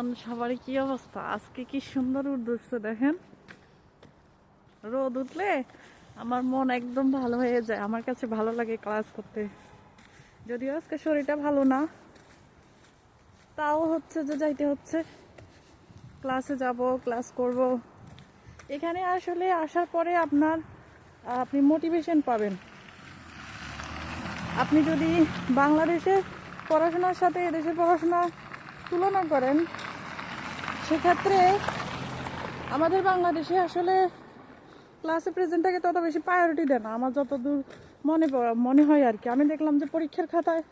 কেমন সবারই কি অবস্থা? আজকে কি সুন্দর রোদ উঠছে দেখেন। রোদ উঠলে আমার মন একদম ভালো হয়ে যায়, আমার কাছে ভালো লাগে ক্লাস করতে। যদিও আজকে শরীরটা ভালো না, তাও হচ্ছে যে যাইতে হচ্ছে। ক্লাসে যাব, ক্লাস করব। এখানে আসলে আসার পরে আপনি মোটিভেশন পাবেন। আপনি যদি বাংলাদেশে পড়াশোনার সাথে এদেশের পড়াশোনা তুলনা করেন, সেক্ষেত্রে আমাদের বাংলাদেশে আসলে ক্লাসে প্রেজেন্টটাকে তত বেশি প্রায়োরিটি দেয় না, আমার যতদূর মনে হয় আর কি। আমি দেখলাম যে পরীক্ষার খাতায়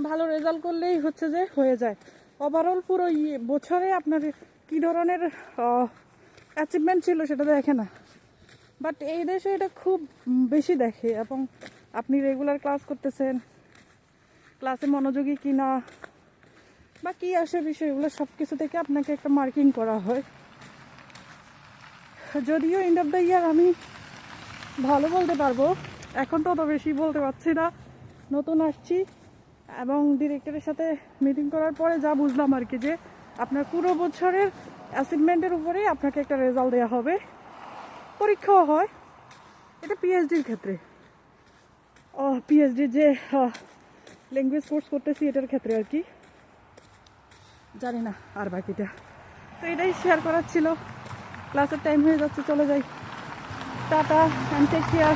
ভালো রেজাল্ট করলেই হচ্ছে যে হয়ে যায়। ওভারঅল পুরো বছরে আপনার কী ধরনের অ্যাচিভমেন্ট ছিল সেটা দেখে না। বাট এই দেশে এটা খুব বেশি দেখে, এবং আপনি রেগুলার ক্লাস করতেছেন, ক্লাসে মনোযোগী কি না বা কী আসে বিষয়গুলো সব কিছু থেকে আপনাকে একটা মার্কিং করা হয়। যদিও এন্ড অফ দ্য ইয়ার আমি ভালো বলতে পারবো, এখন তো অত বেশি বলতে পারছি না, নতুন আসছি। এবং ডিরেক্টরের সাথে মিটিং করার পরে যা বুঝলাম আর কি, যে আপনার পুরো বছরের অ্যাচিভমেন্টের উপরেই আপনাকে একটা রেজাল্ট দেওয়া হবে, পরীক্ষাও হয়। এটা পিএইচডির ক্ষেত্রে, পিএইচডির যে ল্যাঙ্গুয়েজ কোর্স করতেছি এটার ক্ষেত্রে আর কি, জানি না আর বাকিটা। তো এটাই শেয়ার করার ছিল। ক্লাসের টাইম হয়ে যাচ্ছে, চলে যাই। Tata and take care.